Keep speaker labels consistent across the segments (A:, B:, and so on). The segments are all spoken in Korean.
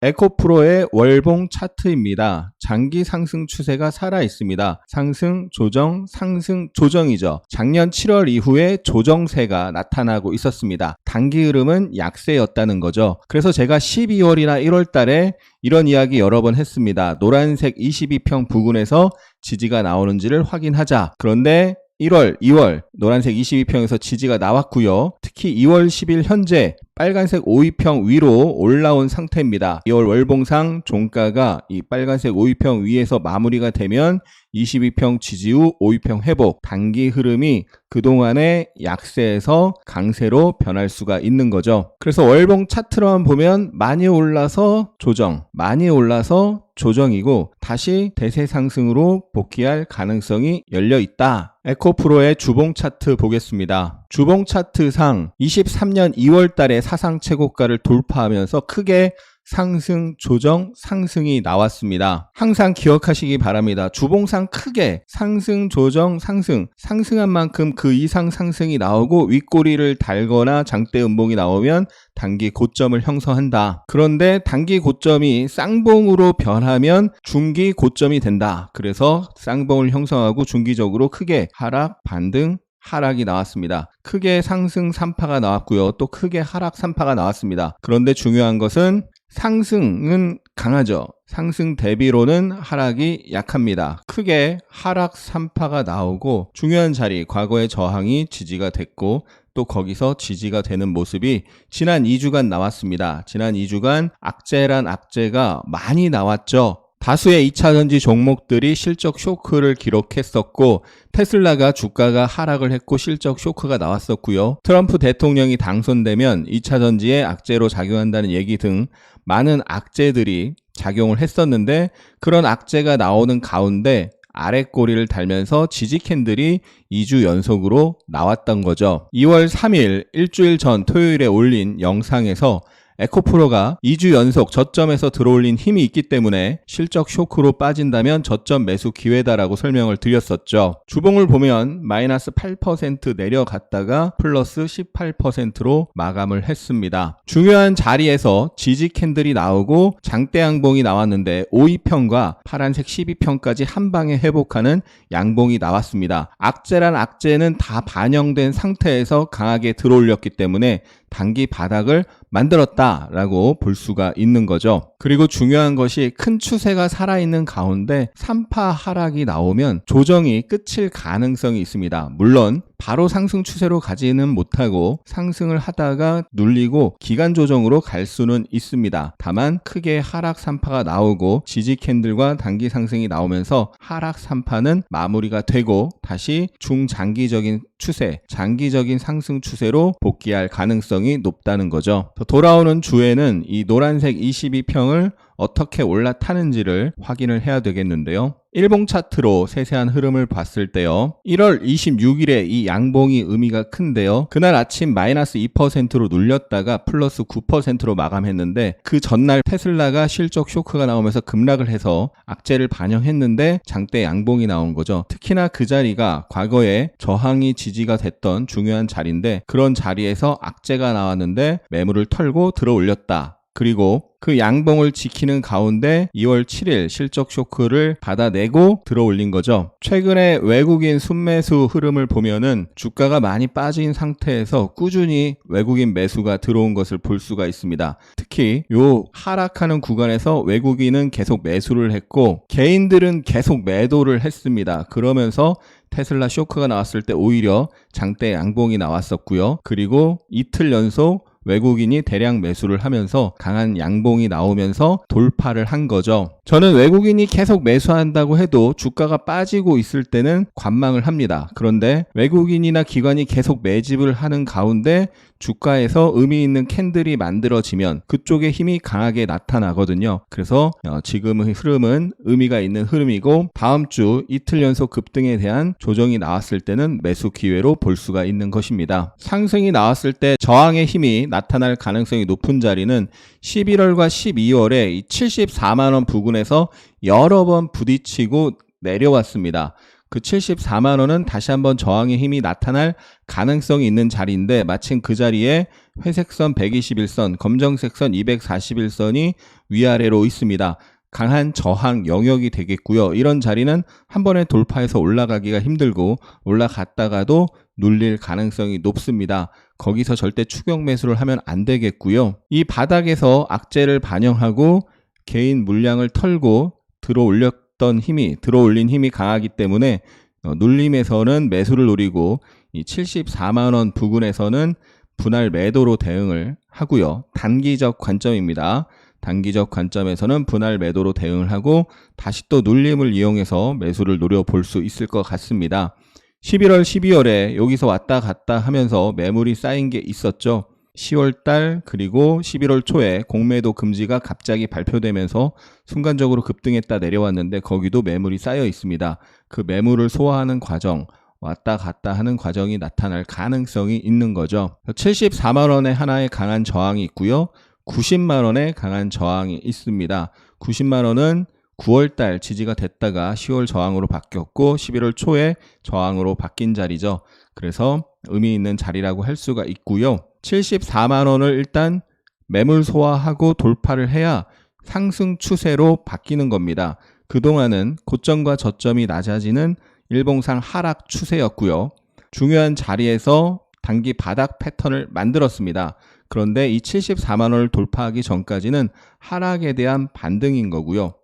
A: 에코프로의 월봉 차트입니다. 장기 상승 추세가 살아 있습니다. 상승, 조정, 상승, 조정이죠. 작년 7월 이후에 조정세가 나타나고 있었습니다. 단기 흐름은 약세였다는 거죠. 그래서 제가 12월이나 1월 달에 이런 이야기 여러 번 했습니다. 노란색 22평 부근에서 지지가 나오는지를 확인하자. 그런데 1월, 2월 노란색 22평에서 지지가 나왔고요. 특히 2월 10일 현재 빨간색 52평 위로 올라온 상태입니다. 2월 월봉상 종가가 이 빨간색 52평 위에서 마무리가 되면 22평 지지 후 52평 회복, 단기 흐름이 그동안의 약세에서 강세로 변할 수가 있는 거죠. 그래서 월봉 차트로만 보면 많이 올라서 조정, 많이 올라서 조정이고 다시 대세 상승으로 복귀할 가능성이 열려 있다. 에코프로의 주봉 차트 보겠습니다. 주봉 차트상 23년 2월 달에 사상 최고가를 돌파하면서 크게 상승, 조정, 상승이 나왔습니다. 항상 기억하시기 바랍니다. 주봉상 크게 상승, 조정, 상승한 만큼 그 이상 상승이 나오고 윗꼬리를 달거나 장대 음봉이 나오면 단기 고점을 형성한다. 그런데 단기 고점이 쌍봉으로 변하면 중기 고점이 된다. 그래서 쌍봉을 형성하고 중기적으로 크게 하락, 반등, 하락이 나왔습니다. 크게 상승 3파가 나왔고요. 또 크게 하락 3파가 나왔습니다. 그런데 중요한 것은 상승은 강하죠. 상승 대비로는 하락이 약합니다. 크게 하락 3파가 나오고 중요한 자리, 과거의 저항이 지지가 됐고 또 거기서 지지가 되는 모습이 지난 2주간 나왔습니다. 지난 2주간 악재란 악재가 많이 나왔죠. 다수의 2차전지 종목들이 실적 쇼크를 기록했었고 테슬라가 주가가 하락을 했고 실적 쇼크가 나왔었고요. 트럼프 대통령이 당선되면 2차전지에 악재로 작용한다는 얘기 등 많은 악재들이 작용을 했었는데 그런 악재가 나오는 가운데 아래 꼬리를 달면서 지지 캔들이 2주 연속으로 나왔던 거죠. 2월 3일 일주일 전 토요일에 올린 영상에서 에코프로가 2주 연속 저점에서 들어올린 힘이 있기 때문에 실적 쇼크로 빠진다면 저점 매수 기회다라고 설명을 드렸었죠. 주봉을 보면 마이너스 8% 내려갔다가 플러스 18%로 마감을 했습니다. 중요한 자리에서 지지 캔들이 나오고 장대 양봉이 나왔는데 52평과 파란색 12평까지 한 방에 회복하는 양봉이 나왔습니다. 악재란 악재는 다 반영된 상태에서 강하게 들어올렸기 때문에 단기 바닥을 만들었다라고 볼 수가 있는 거죠. 그리고 중요한 것이 큰 추세가 살아있는 가운데 3파 하락이 나오면 조정이 끝일 가능성이 있습니다. 물론 바로 상승 추세로 가지는 못하고 상승을 하다가 눌리고 기간 조정으로 갈 수는 있습니다. 다만 크게 하락 3파가 나오고 지지 캔들과 단기 상승이 나오면서 하락 3파는 마무리가 되고 다시 중장기적인 추세, 장기적인 상승 추세로 복귀할 가능성이 높다는 거죠. 돌아오는 주에는 이 노란색 22평을 어떻게 올라타는지를 확인을 해야 되겠는데요. 일봉 차트로 세세한 흐름을 봤을 때요. 1월 26일에 이 양봉이 의미가 큰데요. 그날 아침 마이너스 2%로 눌렸다가 플러스 9%로 마감했는데 그 전날 테슬라가 실적 쇼크가 나오면서 급락을 해서 악재를 반영했는데 장대 양봉이 나온 거죠. 특히나 그 자리가 과거에 저항이 지지가 됐던 중요한 자리인데 그런 자리에서 악재가 나왔는데 매물을 털고 들어 올렸다. 그리고 그 양봉을 지키는 가운데 2월 7일 실적 쇼크를 받아내고 들어올린 거죠. 최근에 외국인 순매수 흐름을 보면은 주가가 많이 빠진 상태에서 꾸준히 외국인 매수가 들어온 것을 볼 수가 있습니다. 특히 요 하락하는 구간에서 외국인은 계속 매수를 했고 개인들은 계속 매도를 했습니다. 그러면서 테슬라 쇼크가 나왔을 때 오히려 장대 양봉이 나왔었고요. 그리고 이틀 연속 외국인이 대량 매수를 하면서 강한 양봉이 나오면서 돌파를 한 거죠. 저는 외국인이 계속 매수한다고 해도 주가가 빠지고 있을 때는 관망을 합니다. 그런데 외국인이나 기관이 계속 매집을 하는 가운데 주가에서 의미 있는 캔들이 만들어지면 그쪽의 힘이 강하게 나타나거든요. 그래서 지금의 흐름은 의미가 있는 흐름이고 다음 주 이틀 연속 급등에 대한 조정이 나왔을 때는 매수 기회로 볼 수가 있는 것입니다. 상승이 나왔을 때 저항의 힘이 나타날 가능성이 높은 자리는 11월과 12월에 이 74만원 부근에서 여러 번 부딪히고 내려왔습니다. 그 74만원은 다시 한번 저항의 힘이 나타날 가능성이 있는 자리인데 마침 그 자리에 회색선 121선, 검정색 선 241선이 위아래로 있습니다. 강한 저항 영역이 되겠고요. 이런 자리는 한 번에 돌파해서 올라가기가 힘들고 올라갔다가도 눌릴 가능성이 높습니다. 거기서 절대 추격 매수를 하면 안 되겠고요. 이 바닥에서 악재를 반영하고 개인 물량을 털고 들어올린 힘이 강하기 때문에 눌림에서는 매수를 노리고 이 74만원 부근에서는 분할 매도로 대응을 하고요. 단기적 관점입니다. 단기적 관점에서는 분할 매도로 대응을 하고 다시 또 눌림을 이용해서 매수를 노려볼 수 있을 것 같습니다. 11월, 12월에 여기서 왔다 갔다 하면서 매물이 쌓인 게 있었죠. 10월달 그리고 11월 초에 공매도 금지가 갑자기 발표되면서 순간적으로 급등했다 내려왔는데 거기도 매물이 쌓여 있습니다. 그 매물을 소화하는 과정, 왔다 갔다 하는 과정이 나타날 가능성이 있는 거죠. 74만원에 하나의 강한 저항이 있고요. 90만원에 강한 저항이 있습니다. 90만원은 9월달 지지가 됐다가 10월 저항으로 바뀌었고 11월 초에 저항으로 바뀐 자리죠. 그래서 의미 있는 자리라고 할 수가 있고요. 74만원을 일단 매물 소화하고 돌파를 해야 상승 추세로 바뀌는 겁니다. 그동안은 고점과 저점이 낮아지는 일봉상 하락 추세였고요. 중요한 자리에서 단기 바닥 패턴을 만들었습니다. 그런데 이 74만원을 돌파하기 전까지는 하락에 대한 반등인 거고요.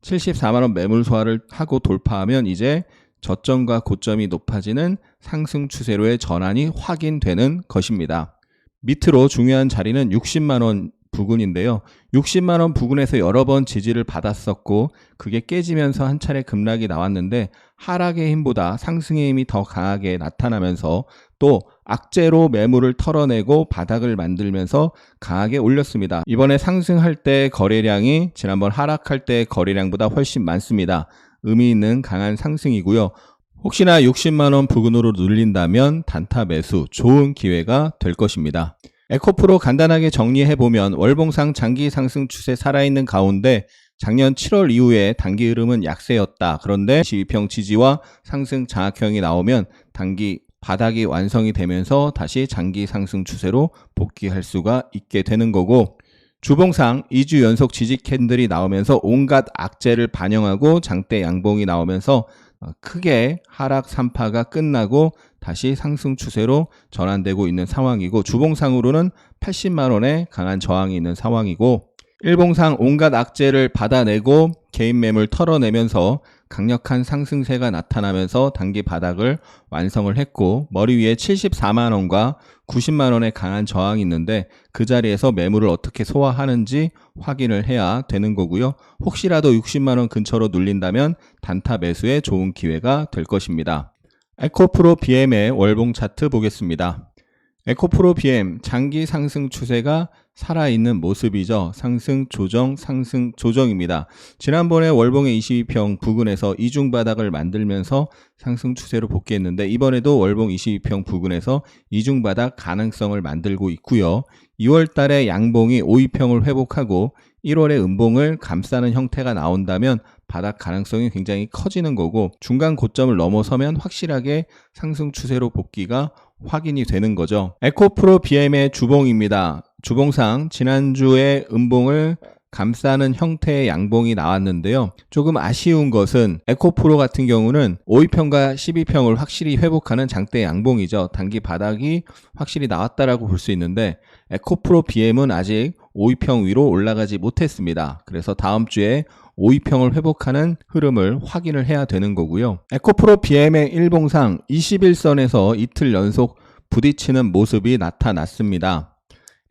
A: 74만원 매물 소화를 하고 돌파하면 이제 저점과 고점이 높아지는 상승 추세로의 전환이 확인되는 것입니다. 밑으로 중요한 자리는 60만원 부근인데요. 60만원 부근에서 여러 번 지지를 받았었고 그게 깨지면서 한 차례 급락이 나왔는데 하락의 힘보다 상승의 힘이 더 강하게 나타나면서 또 악재로 매물을 털어내고 바닥을 만들면서 강하게 올렸습니다. 이번에 상승할 때 거래량이 지난번 하락할 때 거래량보다 훨씬 많습니다. 의미 있는 강한 상승이고요. 혹시나 60만원 부근으로 눌린다면 단타 매수 좋은 기회가 될 것입니다. 에코프로 간단하게 정리해보면 월봉상 장기 상승 추세 살아있는 가운데 작년 7월 이후에 단기 흐름은 약세였다. 그런데 22평 지지와 상승 장악형이 나오면 단기 바닥이 완성이 되면서 다시 장기 상승 추세로 복귀할 수가 있게 되는 거고 주봉상 2주 연속 지지 캔들이 나오면서 온갖 악재를 반영하고 장대 양봉이 나오면서 크게 하락 3파가 끝나고 다시 상승 추세로 전환되고 있는 상황이고 주봉상으로는 80만원에 강한 저항이 있는 상황이고 일봉상 온갖 악재를 받아내고 개인 매물 털어내면서 강력한 상승세가 나타나면서 단기 바닥을 완성을 했고 머리 위에 74만원과 90만원의 강한 저항이 있는데 그 자리에서 매물을 어떻게 소화하는지 확인을 해야 되는 거고요. 혹시라도 60만원 근처로 눌린다면 단타 매수에 좋은 기회가 될 것입니다. 에코프로 BM의 월봉 차트 보겠습니다. 에코프로 BM 장기 상승 추세가 살아있는 모습이죠. 상승 조정입니다. 지난번에 월봉의 22평 부근에서 이중바닥을 만들면서 상승 추세로 복귀했는데 이번에도 월봉 22평 부근에서 이중바닥 가능성을 만들고 있고요. 2월 달에 양봉이 52평을 회복하고 1월에 음봉을 감싸는 형태가 나온다면 바닥 가능성이 굉장히 커지는 거고 중간 고점을 넘어서면 확실하게 상승 추세로 복귀가 확인이 되는 거죠. 에코프로 BM의 주봉입니다. 주봉상 지난주에 음봉을 감싸는 형태의 양봉이 나왔는데요. 조금 아쉬운 것은 에코프로 같은 경우는 52평과 12평을 확실히 회복하는 장대 양봉이죠. 단기 바닥이 확실히 나왔다라고 볼 수 있는데 에코프로 BM은 아직 52평 위로 올라가지 못했습니다. 그래서 다음 주에 52평을 회복하는 흐름을 확인을 해야 되는 거고요. 에코프로 BM의 일봉상 21선에서 이틀 연속 부딪히는 모습이 나타났습니다.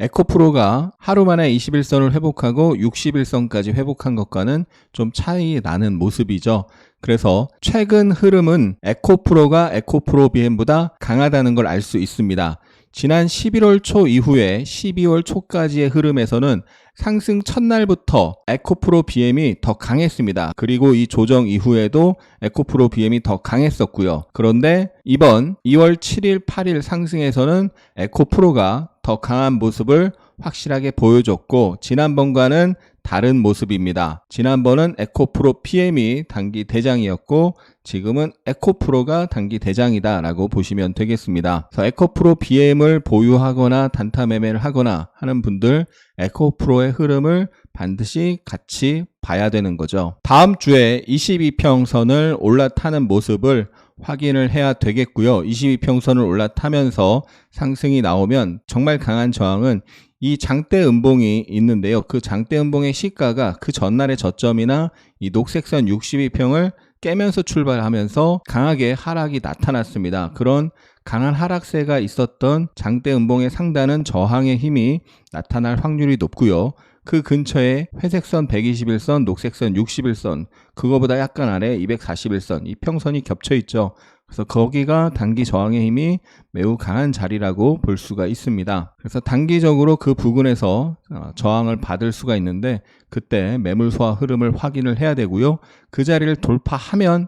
A: 에코프로가 하루 만에 21선을 회복하고 61선까지 회복한 것과는 좀 차이 나는 모습이죠. 그래서 최근 흐름은 에코프로가 에코프로 BM보다 강하다는 걸 알 수 있습니다. 지난 11월 초 이후에 12월 초까지의 흐름에서는 상승 첫날부터 에코프로 BM이 더 강했습니다. 그리고 이 조정 이후에도 에코프로 BM이 더 강했었고요. 그런데 이번 2월 7일, 8일 상승에서는 에코프로가 더 강한 모습을 확실하게 보여줬고 지난번과는 다른 모습입니다. 지난번은 에코프로 BM이 단기 대장이었고 지금은 에코프로가 단기 대장이다 라고 보시면 되겠습니다. 그래서 에코프로 BM을 보유하거나 단타 매매를 하거나 하는 분들 에코프로의 흐름을 반드시 같이 봐야 되는 거죠. 다음 주에 22평선을 올라타는 모습을 확인을 해야 되겠고요. 22평선을 올라타면서 상승이 나오면 정말 강한 저항은 이 장대 음봉이 있는데요. 그 장대 음봉의 시가가 그 전날의 저점이나 이 녹색선 62평을 깨면서 출발하면서 강하게 하락이 나타났습니다. 그런 강한 하락세가 있었던 장대 음봉의 상단은 저항의 힘이 나타날 확률이 높고요. 그 근처에 회색선 121선, 녹색선 61선, 그거보다 약간 아래 241선, 이 평선이 겹쳐 있죠. 그래서 거기가 단기 저항의 힘이 매우 강한 자리라고 볼 수가 있습니다. 그래서 단기적으로 그 부근에서 저항을 받을 수가 있는데 그때 매물 소화 흐름을 확인을 해야 되고요. 그 자리를 돌파하면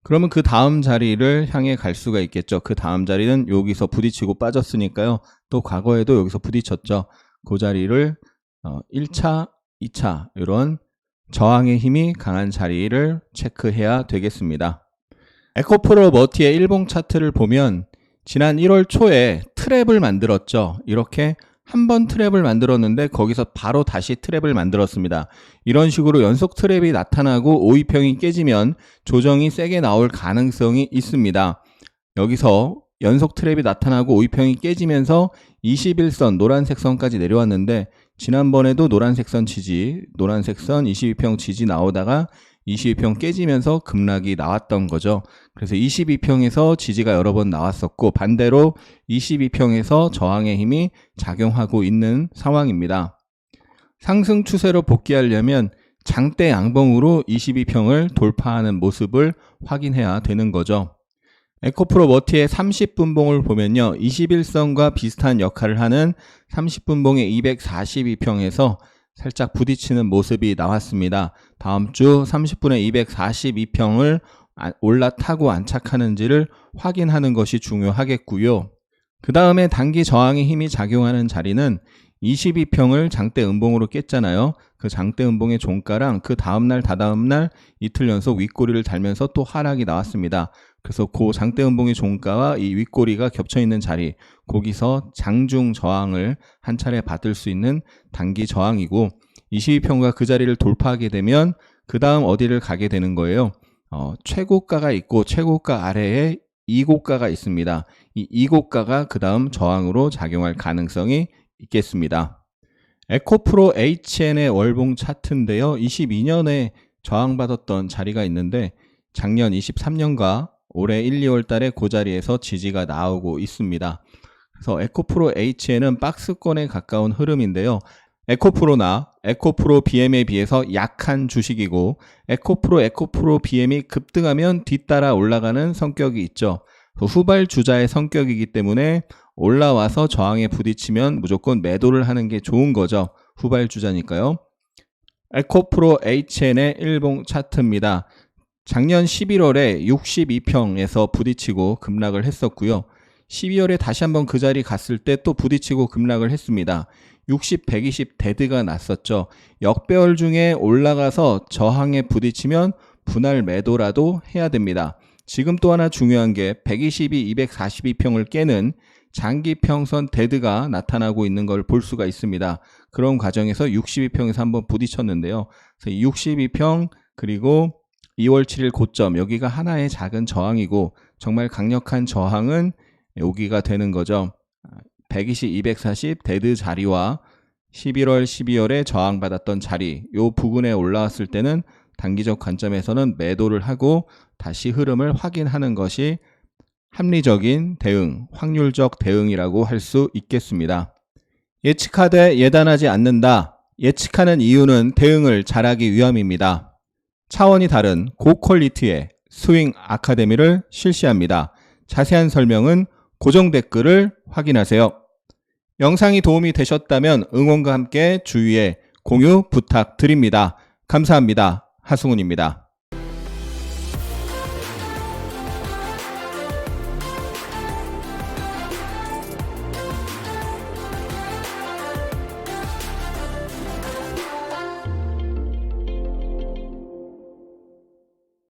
A: 그러면 그 다음 자리를 향해 갈 수가 있겠죠. 그 다음 자리는 여기서 부딪히고 빠졌으니까요. 또 과거에도 여기서 부딪혔죠. 그 자리를 1차, 2차 이런 저항의 힘이 강한 자리를 체크해야 되겠습니다. 에코프로 머티의 일봉 차트를 보면 지난 1월 초에 트랩을 만들었죠. 이렇게 한 번 트랩을 만들었는데 거기서 바로 다시 트랩을 만들었습니다. 이런 식으로 연속 트랩이 나타나고 5위평이 깨지면 조정이 세게 나올 가능성이 있습니다. 여기서 연속 트랩이 나타나고 5위평이 깨지면서 21선 노란색 선까지 내려왔는데 지난번에도 노란색 선 지지, 노란색 선 22평 지지 나오다가 22평 깨지면서 급락이 나왔던 거죠. 그래서 22평에서 지지가 여러 번 나왔었고 반대로 22평에서 저항의 힘이 작용하고 있는 상황입니다. 상승 추세로 복귀하려면 장대 양봉으로 22평을 돌파하는 모습을 확인해야 되는 거죠. 에코프로 머티의 30분봉을 보면요. 21선과 비슷한 역할을 하는 30분봉의 242평에서 살짝 부딪히는 모습이 나왔습니다. 다음 주 30분에 242평을 올라타고 안착하는지를 확인하는 것이 중요하겠고요. 그 다음에 단기 저항의 힘이 작용하는 자리는 22평을 장대 음봉으로 깼잖아요. 그 장대 음봉의 종가랑 그 다음날 다다음날 이틀 연속 윗꼬리를 달면서 또 하락이 나왔습니다. 그래서 그 장대 음봉의 종가와 이 윗꼬리가 겹쳐있는 자리, 거기서 장중 저항을 한 차례 받을 수 있는 단기 저항이고 22평과 그 자리를 돌파하게 되면 그 다음 어디를 가게 되는 거예요. 최고가가 있고 최고가 아래에 이고가가 있습니다. 이 이고가가 그 다음 저항으로 작용할 가능성이 있겠습니다. 에코프로 HN의 월봉 차트인데요. 22년에 저항받았던 자리가 있는데 작년 23년과 올해 1, 2월 달에 그 자리에서 지지가 나오고 있습니다. 그래서 에코프로 HN은 박스권에 가까운 흐름인데요. 에코프로나 에코프로 BM에 비해서 약한 주식이고 에코프로 BM이 급등하면 뒤따라 올라가는 성격이 있죠. 후발주자의 성격이기 때문에 올라와서 저항에 부딪히면 무조건 매도를 하는 게 좋은 거죠. 후발주자니까요. 에코프로 HN의 일봉 차트입니다. 작년 11월에 62평에서 부딪히고 급락을 했었고요. 12월에 다시 한번 그 자리 갔을 때 또 부딪히고 급락을 했습니다. 60, 120 데드가 났었죠. 역배열 중에 올라가서 저항에 부딪히면 분할 매도라도 해야 됩니다. 지금 또 하나 중요한 게 122, 242평을 깨는 장기평선 데드가 나타나고 있는 걸 볼 수가 있습니다. 그런 과정에서 62평에서 한번 부딪혔는데요. 그래서 62평 그리고 2월 7일 고점 여기가 하나의 작은 저항이고 정말 강력한 저항은 여기가 되는 거죠. 120, 240 데드 자리와 11월, 12월에 저항받았던 자리 요 부근에 올라왔을 때는 단기적 관점에서는 매도를 하고 다시 흐름을 확인하는 것이 합리적인 대응, 확률적 대응이라고 할 수 있겠습니다. 예측하되 예단하지 않는다. 예측하는 이유는 대응을 잘하기 위함입니다. 차원이 다른 고퀄리티의 스윙 아카데미를 실시합니다. 자세한 설명은 고정 댓글을 확인하세요. 영상이 도움이 되셨다면 응원과 함께 주위에 공유 부탁드립니다. 감사합니다. 하승훈입니다.